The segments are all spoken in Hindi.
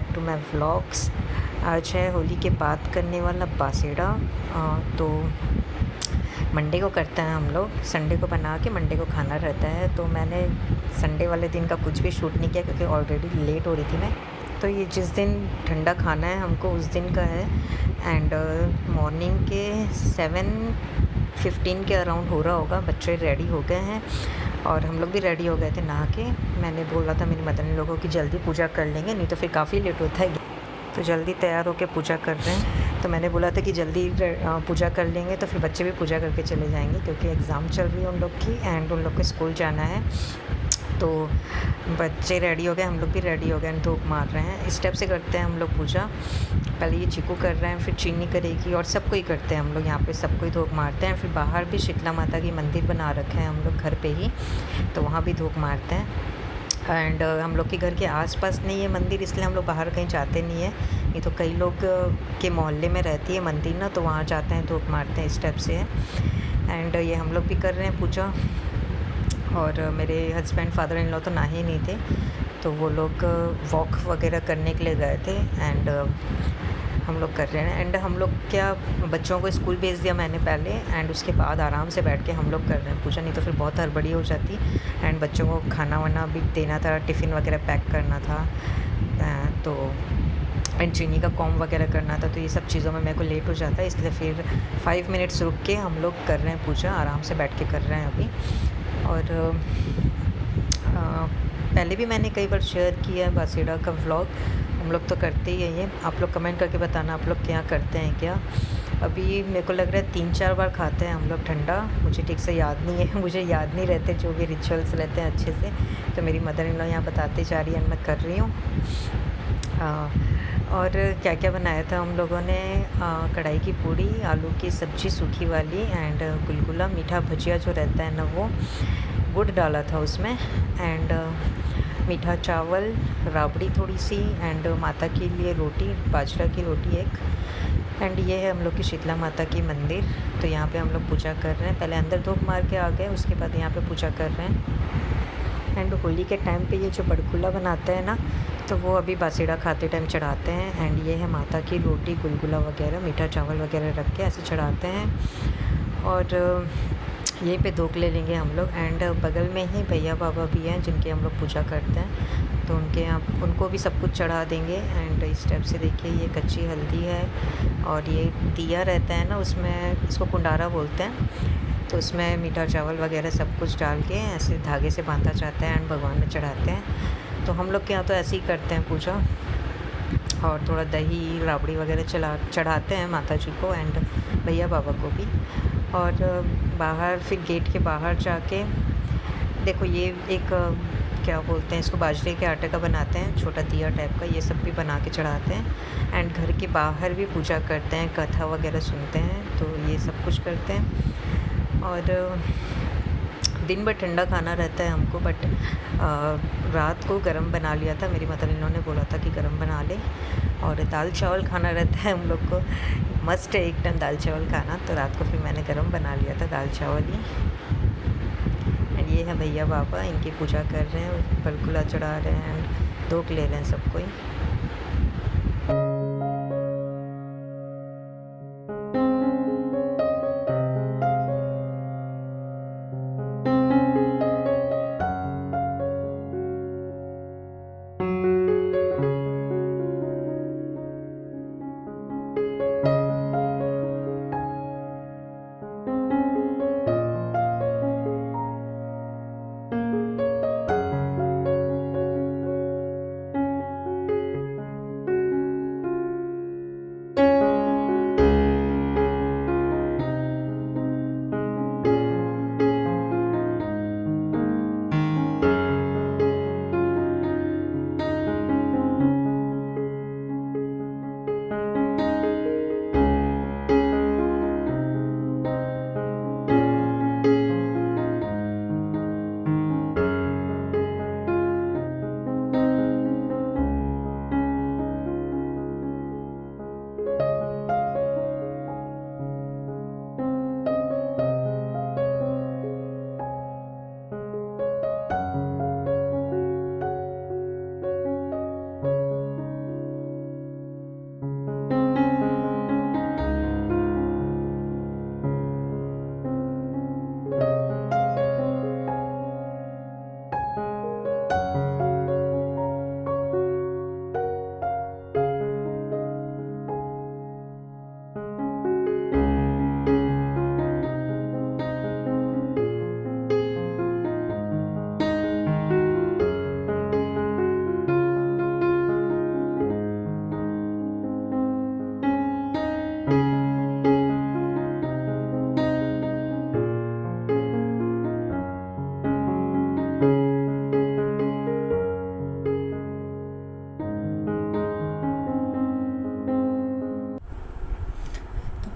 Back to my vlogs. आज है होली के बाद करने वाला बासेड़ा। तो मंडे को करते हैं हम लोग, संडे को बना के मंडे को खाना रहता है। तो मैंने संडे वाले दिन का कुछ भी शूट नहीं किया क्योंकि ऑलरेडी लेट हो रही थी मैं। तो ये जिस दिन ठंडा खाना है हमको उस दिन का है। एंड मॉर्निंग के 7:15 के अराउंड हो रहा होगा। बच्चे रेडी हो गए हैं और हम लोग भी रेडी हो गए थे नहा के। मैंने बोला था मेरी मदर इन लोगों की जल्दी पूजा कर लेंगे, नहीं तो फिर काफ़ी लेट होता है। तो जल्दी तैयार होकर पूजा कर रहे हैं। तो मैंने बोला था कि जल्दी पूजा कर लेंगे तो फिर बच्चे भी पूजा करके चले जाएंगे क्योंकि एग्ज़ाम चल रही है उन लोग की एंड उन लोग को स्कूल जाना है। तो बच्चे रेडी हो गए, हम लोग भी रेडी हो गए एंड धूप मार रहे हैं। इस टाइप से करते हैं हम लोग पूजा। पहले ये चीकू कर रहे हैं, फिर चीनी करेगी और सबको ही करते हैं हम लोग। यहाँ पे सबको ही धूप मारते हैं। फिर बाहर भी शीतला माता की मंदिर बना रखे हैं हम लोग घर पे ही, तो वहाँ भी धूप मारते हैं। एंड हम लोग के घर के आसपास नहीं है मंदिर, इसलिए हम लोग बाहर कहीं जाते नहीं है। ये तो कई लोग के मोहल्ले में रहती है मंदिर ना, तो वहाँ जाते हैं धूप मारते हैं। इस टाइप से है। एंड ये हम लोग भी कर रहे हैं पूजा। और मेरे हस्बैंड फादर इन लॉ तो ना ही नहीं थे, तो वो लोग वॉक वगैरह करने के लिए गए थे। एंड हम लोग कर रहे हैं। एंड हम लोग क्या बच्चों को स्कूल भेज दिया मैंने पहले, एंड उसके बाद आराम से बैठ के हम लोग कर रहे हैं पूजा, नहीं तो फिर बहुत हड़बड़ी हो जाती। एंड बच्चों को खाना वाना भी देना था, टिफ़िन वगैरह पैक करना था, तो एंड चीनी का कॉम वगैरह करना था। तो ये सब चीज़ों में मेरे को लेट हो जाता है, इसलिए फिर 5 मिनट्स रुक के हम लोग कर रहे हैं पूजा। आराम से बैठ के कर रहे हैं अभी। और पहले भी मैंने कई बार शेयर किया है बासेड़ा का व्लॉग। हम लोग तो करते ही हैं ये। आप लोग कमेंट करके बताना आप लोग क्या करते हैं क्या। अभी मेरे को लग रहा है 3-4 बार खाते हैं हम लोग ठंडा। मुझे ठीक से याद नहीं है, मुझे याद नहीं रहते जो भी रिचुअल्स रहते हैं अच्छे से। तो मेरी मदर इन लॉ यहाँ बताते जा रही है, मैं कर रही हूँ। और क्या क्या बनाया था हम लोगों ने, कढ़ाई की पूड़ी, आलू की सब्ज़ी सूखी वाली, एंड गुलगुला, मीठा भजिया जो रहता है ना वो, गुड़ डाला था उसमें, एंड मीठा चावल, राबड़ी थोड़ी सी, एंड माता के लिए रोटी, बाजरा की रोटी एक। एंड ये है हम लोग की शीतला माता की मंदिर। तो यहाँ पे हम लोग पूजा कर रहे हैं। पहले अंदर धूप मार के आ गए, उसके बाद यहाँ पे पूजा कर रहे हैं। एंड होली के टाइम पे ये जो बड़कुला बनाते हैं ना, तो वो अभी बासेड़ा खाते टाइम चढ़ाते हैं। एंड ये है माता की रोटी, गुलगुला वगैरह, मीठा चावल वगैरह रख के ऐसे चढ़ाते हैं। और यहीं पे धूप ले लेंगे हम लोग। एंड बगल में ही भैया बाबा भी हैं जिनकी हम लोग पूजा करते हैं, तो उनके यहाँ उनको भी सब कुछ चढ़ा देंगे। एंड इस टाइप से देखिए ये कच्ची हल्दी है और ये दिया रहता है ना, उसमें इसको कुंडारा बोलते हैं। तो उसमें मीठा चावल वगैरह सब कुछ डाल के ऐसे धागे से बांधा जाता है एंड भगवान में चढ़ाते हैं। तो हम लोग के यहाँ तो ऐसे ही करते हैं पूजा। और थोड़ा दही राबड़ी वगैरह चढ़ाते हैं माता जी को एंड भैया बाबा को भी। और बाहर फिर गेट के बाहर जाके देखो ये एक क्या बोलते हैं इसको, बाजरे के आटे का बनाते हैं छोटा दिया टाइप का, ये सब भी बना के चढ़ाते हैं। एंड घर के बाहर भी पूजा करते हैं, कथा वगैरह सुनते हैं, तो ये सब कुछ करते हैं। और दिन भर ठंडा खाना रहता है हमको, बट रात को गरम बना लिया था। मेरी मदर इन्होंने बोला था कि गरम बना ले। और दाल चावल खाना रहता है हम लोग को, मस्ट है एक टाइम दाल चावल खाना। तो रात को फिर मैंने गरम बना लिया था दाल चावल ही। एंड ये है भैया बाबा, इनकी पूजा कर रहे हैं, बलगुला चढ़ा रहे हैं एंड धूप ले रहे हैं सबको ही।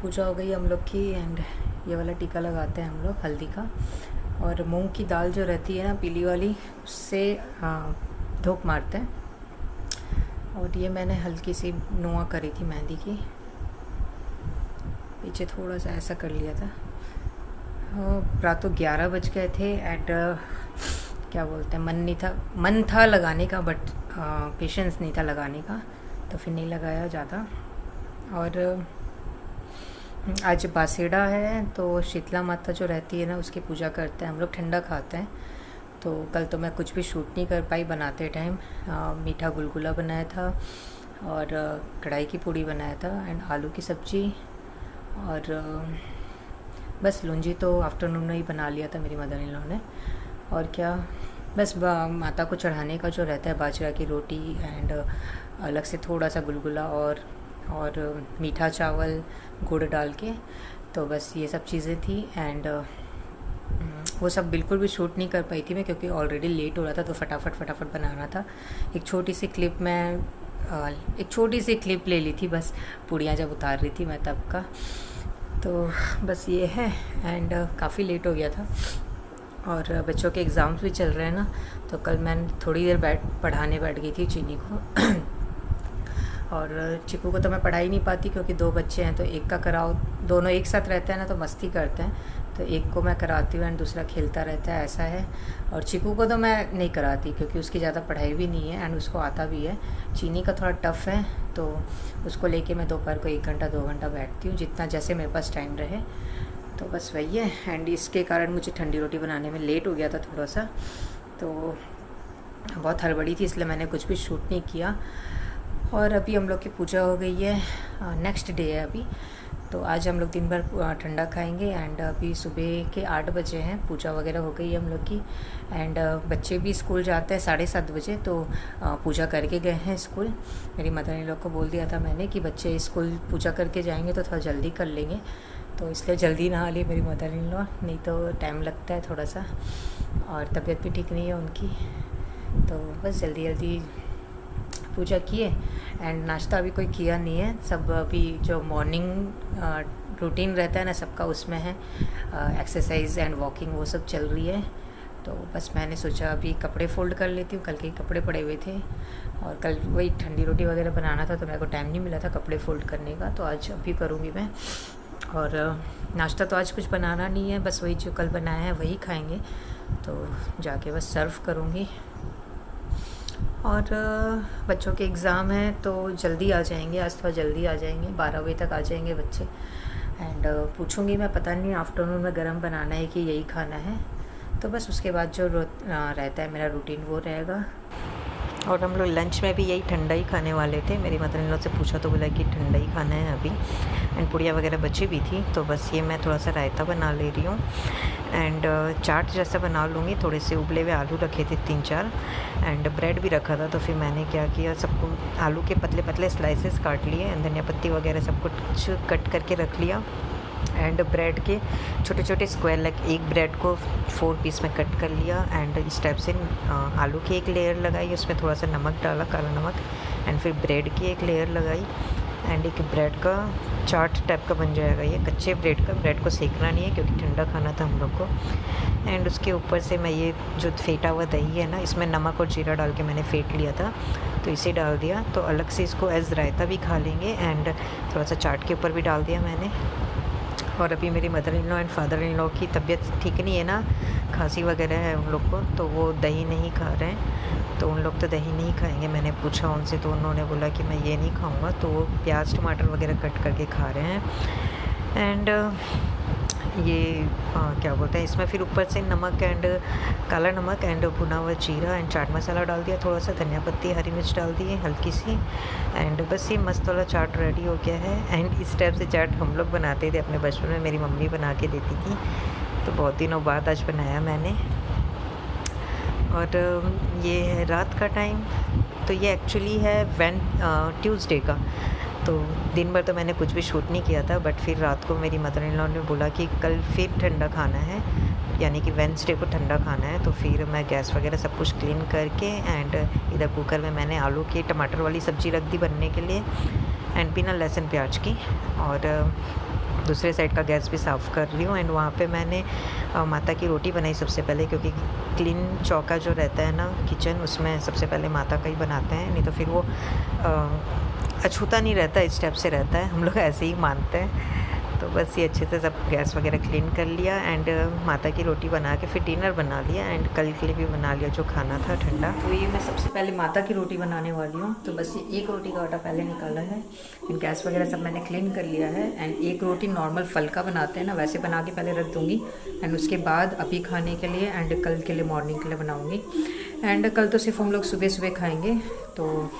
पूजा हो गई हम लोग की एंड ये वाला टीका लगाते हैं हम लोग हल्दी का। और मूंग की दाल जो रहती है ना पीली वाली, उससे धूप मारते हैं। और ये मैंने हल्की सी नुआ करी थी मेहंदी की, पीछे थोड़ा सा ऐसा कर लिया था। रात को 11 बज गए थे एंड क्या बोलते हैं, मन था लगाने का, बट पेशेंस नहीं था लगाने का, तो फिर नहीं लगाया ज़्यादा। और आज बासेड़ा है, तो शीतला माता जो रहती है ना उसकी पूजा करते हैं हम लोग, ठंडा खाते हैं। तो कल तो मैं कुछ भी शूट नहीं कर पाई बनाते टाइम। मीठा गुलगुला बनाया था और कढ़ाई की पूड़ी बनाया था एंड आलू की सब्ज़ी, और बस लूंजी तो आफ्टरनून में ही बना लिया था मेरी मदर इन लॉ ने। और क्या, बस माता को चढ़ाने का जो रहता है बाजरा की रोटी एंड अलग से थोड़ा सा गुलगुला और मीठा चावल गुड़ डाल के, तो बस ये सब चीज़ें थी। एंड वो सब बिल्कुल भी शूट नहीं कर पाई थी मैं, क्योंकि ऑलरेडी लेट हो रहा था, तो फटाफट बनाना था। एक छोटी सी क्लिप ले ली थी बस, पूड़ियाँ जब उतार रही थी मैं तब का। तो बस ये है एंड काफ़ी लेट हो गया था। और बच्चों के एग्ज़ाम्स भी चल रहे हैं ना, तो कल मैं थोड़ी देर पढ़ाने बैठ गई थी चीनी को और चिकू को तो मैं पढ़ा ही नहीं पाती, क्योंकि 2 बच्चे हैं, तो एक का कराओ, दोनों एक साथ रहते हैं ना तो मस्ती करते हैं, तो एक को मैं कराती हूँ एंड दूसरा खेलता रहता है, ऐसा है। और चिकू को तो मैं नहीं कराती, क्योंकि उसकी ज़्यादा पढ़ाई भी नहीं है एंड उसको आता भी है। चीनी का थोड़ा टफ़ है, तो उसको लेके मैं दोपहर को 1 घंटा 2 घंटा बैठती हूँ, जितना जैसे मेरे पास टाइम रहे। तो बस वही है। एंड इसके कारण मुझे ठंडी रोटी बनाने में लेट हो गया था थोड़ा सा, तो बहुत हड़बड़ी थी, इसलिए मैंने कुछ भी शूट नहीं किया। और अभी हम लोग की पूजा हो गई है, नेक्स्ट डे है अभी, तो आज हम लोग दिन भर ठंडा खाएंगे। एंड अभी सुबह के 8 बजे हैं, पूजा वगैरह हो गई है हम लोग की। एंड बच्चे भी स्कूल जाते हैं 7:30 बजे, तो पूजा करके गए हैं स्कूल। मेरी मदर इन लोग को बोल दिया था मैंने कि बच्चे स्कूल पूजा करके जाएंगे तो थोड़ा जल्दी कर लेंगे, तो इसलिए जल्दी नहा ली मेरी मदर इन लॉ, नहीं तो टाइम लगता है थोड़ा सा, और तबीयत भी ठीक नहीं है उनकी, तो बस जल्दी पूजा किए। एंड नाश्ता अभी कोई किया नहीं है, सब अभी जो मॉर्निंग रूटीन रहता है ना सबका, उसमें है एक्सरसाइज एंड वॉकिंग, वो सब चल रही है। तो बस मैंने सोचा अभी कपड़े फोल्ड कर लेती हूँ, कल के कपड़े पड़े हुए थे, और कल वही ठंडी रोटी वगैरह बनाना था, तो मेरे को टाइम नहीं मिला था कपड़े फोल्ड करने का, तो आज अभी करूँगी मैं। और नाश्ता तो आज कुछ बनाना नहीं है, बस वही जो कल बनाया है वही खाएंगे, तो जाके बस सर्व करूँगी। और बच्चों के एग्ज़ाम हैं तो जल्दी आ जाएंगे, आज थोड़ा जल्दी आ जाएंगे, 12 बजे तक आ जाएंगे बच्चे। एंड पूछूंगी मैं, पता नहीं आफ्टरनून में गरम बनाना है कि यही खाना है, तो बस उसके बाद जो रहता है मेरा रूटीन वो रहेगा। और हम लोग लंच में भी यही ठंडा ही खाने वाले थे, मेरी मदर इन लॉ से पूछा तो बोला कि ठंडा ही खाना है अभी। एंड पुड़िया वगैरह बची भी थी, तो बस ये मैं थोड़ा सा रायता बना ले रही हूँ एंड चाट जैसा बना लूँगी। थोड़े से उबले हुए आलू रखे थे 3-4 एंड ब्रेड भी रखा था, तो फिर मैंने क्या किया, सबको आलू के पतले पतले स्लाइसेस काट लिए एंड धनिया पत्ती वगैरह सब कुछ कट करके रख लिया। एंड ब्रेड के छोटे छोटे स्क्वायर, लाइक एक ब्रेड को 4 पीस में कट कर लिया एंड इस टाइप से आलू की एक लेयर लगाई, उसमें थोड़ा सा नमक डाला, काला नमक, एंड फिर ब्रेड की एक लेयर लगाई एंड एक ब्रेड का चाट टाइप का बन जाएगा ये, कच्चे ब्रेड का। ब्रेड को सेकना नहीं है क्योंकि ठंडा खाना था हम लोग को। एंड उसके ऊपर से मैं ये जो फेंटा हुआ दही है ना, इसमें नमक और जीरा डाल के मैंने फेंट लिया था, तो इसे डाल दिया, तो अलग से इसको एज रायता भी खा लेंगे। एंड थोड़ा सा चाट के ऊपर भी डाल दिया मैंने। और अभी मेरी mother in law and father in law की तबीयत ठीक नहीं है ना, खांसी वगैरह है उन लोग को, तो वो दही नहीं खा रहे हैं, तो उन लोग तो दही नहीं खाएंगे। मैंने पूछा उनसे तो उन्होंने बोला कि मैं ये नहीं खाऊंगा, तो वो प्याज टमाटर वगैरह कट करके खा रहे हैं। एंड ये क्या बोलते हैं, इसमें फिर ऊपर से नमक एंड काला नमक एंड भुना हुआ जीरा एंड चाट मसाला डाल दिया, थोड़ा सा धनिया पत्ती हरी मिर्च डाल दी है हल्की सी, एंड बस ये मस्त वाला चाट रेडी हो गया है। एंड इस टाइप से चाट हम लोग बनाते थे अपने बचपन में, मेरी मम्मी बना के देती थी, तो बहुत दिनों बाद आज बनाया मैंने। और ये है रात का टाइम, तो ये एक्चुअली है ट्यूसडे का, तो दिन भर तो मैंने कुछ भी शूट नहीं किया था, बट फिर रात को मेरी मदर इन लॉ ने बोला कि कल फिर ठंडा खाना है, यानी कि वेडनेसडे को ठंडा खाना है, तो फिर मैं गैस वगैरह सब कुछ क्लीन करके एंड इधर कुकर में मैंने आलू की टमाटर वाली सब्ज़ी रख दी बनने के लिए, एंड बिना लहसुन प्याज की। और दूसरे साइड का गैस भी साफ़ कर रही हूँ। एंड वहाँ पे मैंने माता की रोटी बनाई सबसे पहले, क्योंकि क्लीन चौका जो रहता है ना किचन, उसमें सबसे पहले माता का ही बनाते हैं, नहीं तो फिर वो अछूता नहीं रहता, इस टाइप से रहता है, हम लोग ऐसे ही मानते हैं। तो बस ये अच्छे से सब गैस वगैरह क्लीन कर लिया एंड माता की रोटी बना के फिर डिनर बना लिया एंड कल के लिए भी बना लिया जो खाना था ठंडा। तो ये मैं सबसे पहले माता की रोटी बनाने वाली हूँ। तो बस ये एक रोटी का आटा पहले निकाला है, गैस वगैरह सब मैंने क्लीन कर लिया है। एंड एक रोटी नॉर्मल फलका बनाते हैं ना, वैसे बना के पहले रख दूँगी एंड उसके बाद अभी खाने के लिए एंड कल के लिए मॉर्निंग के लिए बनाऊँगी। एंड कल तो सिर्फ हम लोग सुबह सुबह खाएँगे, तो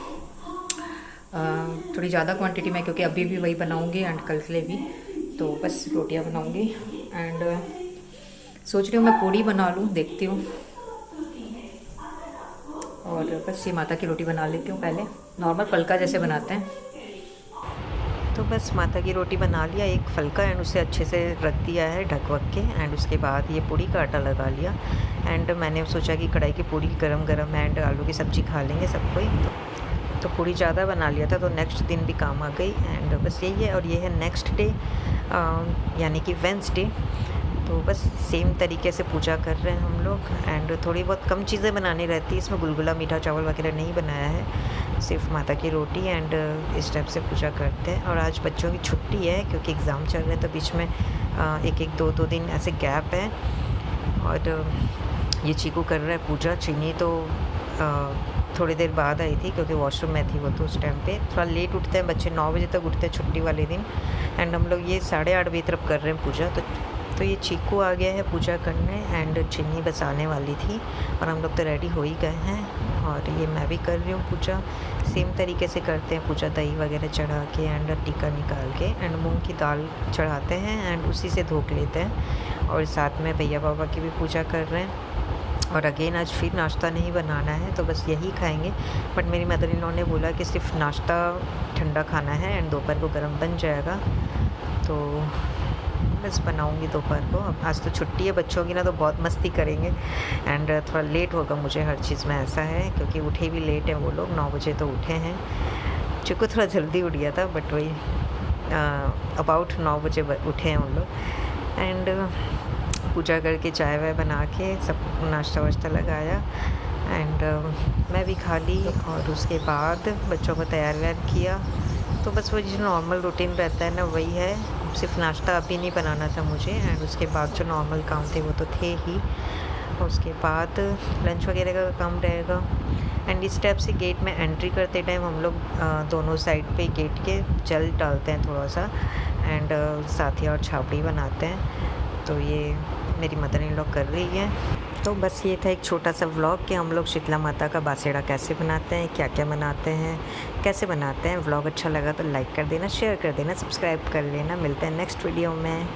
थोड़ी ज़्यादा क्वांटिटी में, क्योंकि अभी भी वही बनाऊँगी एंड कल के लिए भी, तो बस रोटियां बनाऊंगी। एंड सोच रही हूँ मैं पूड़ी बना लूँ, देखती हूँ। और बस ये माता की रोटी बना लेती हूँ पहले, नॉर्मल फलका जैसे बनाते हैं। तो बस माता की रोटी बना लिया, एक फलका, एंड उसे अच्छे से रख दिया है ढक वक के। एंड उसके बाद ये पूड़ी का आटा लगा लिया एंड मैंने सोचा कि कढ़ाई की पूड़ी गरम गरम एंड आलू की सब्ज़ी खा लेंगे सब कोई, तो पूड़ी ज़्यादा बना लिया था, तो नेक्स्ट दिन भी काम आ गई। एंड बस यही है। और ये है नेक्स्ट डे, यानी कि वेंसडे। तो बस सेम तरीके से पूजा कर रहे हैं हम लोग एंड थोड़ी बहुत कम चीज़ें बनानी रहती है इसमें, गुलगुला मीठा चावल वगैरह नहीं बनाया है, सिर्फ माता की रोटी एंड इस टाइप से पूजा करते हैं। और आज बच्चों की छुट्टी है क्योंकि एग्ज़ाम चल रहे हैं, तो बीच में एक दो दिन ऐसे गैप है। और ये चीकू कर रहा है पूजा, चीनी तो थोड़ी देर बाद आई थी क्योंकि वॉशरूम में थी वो, तो उस टाइम पे थोड़ा लेट उठते हैं बच्चे, 9 बजे तक उठते हैं छुट्टी वाले दिन। एंड हम लोग ये 8:30 बजे तरफ कर रहे हैं पूजा। तो ये चीकू आ गया है पूजा करने एंड चीनी बस आने वाली थी और हम लोग तो रेडी हो ही गए हैं। और ये मैं भी कर रही हूँ पूजा, सेम तरीके से करते हैं पूजा, दही वगैरह चढ़ा के एंड टीका निकाल के एंड मूंग की दाल चढ़ाते हैं एंड उसी से धोख लेते हैं। और साथ में भैया बाबा की भी पूजा कर रहे हैं। और अगेन आज फिर नाश्ता नहीं बनाना है, तो बस यही खाएंगे। बट मेरी मदर इन लॉ ने बोला कि सिर्फ नाश्ता ठंडा खाना है एंड दोपहर को गर्म बन जाएगा, तो बस बनाऊंगी दोपहर को। अब आज तो छुट्टी है बच्चों की ना, तो बहुत मस्ती करेंगे एंड थोड़ा लेट होगा मुझे हर चीज़ में, ऐसा है क्योंकि उठे भी लेट हैं वो लोग, 9 बजे तो उठे हैं। चूँकि थोड़ा जल्दी उठ गया था, बट वही अबाउट 9 बजे उठे हैं उन लोग। एंड पूजा करके चाय वाय बना के सब नाश्ता वाश्ता लगाया एंड मैं भी खा ली। और उसके बाद बच्चों को तैयार व्यार किया। तो बस वो जो नॉर्मल रूटीन रहता है ना वही है, सिर्फ नाश्ता अभी नहीं बनाना था मुझे एंड उसके बाद जो नॉर्मल काम थे वो तो थे ही। उसके बाद लंच वगैरह का काम रहेगा। एंड इस टाइप से गेट में एंट्री करते टाइम हम लोग दोनों साइड पे गेट के जल डालते हैं थोड़ा सा एंड साथ ही और छावड़ी बनाते हैं। तो ये मेरी मदर इन लॉ कर रही है। तो बस ये था एक छोटा सा व्लॉग कि हम लोग शीतला माता का बासेड़ा कैसे बनाते हैं, क्या क्या बनाते हैं, कैसे बनाते हैं। व्लॉग अच्छा लगा तो लाइक कर देना, शेयर कर देना, सब्सक्राइब कर लेना। मिलते हैं नेक्स्ट वीडियो में।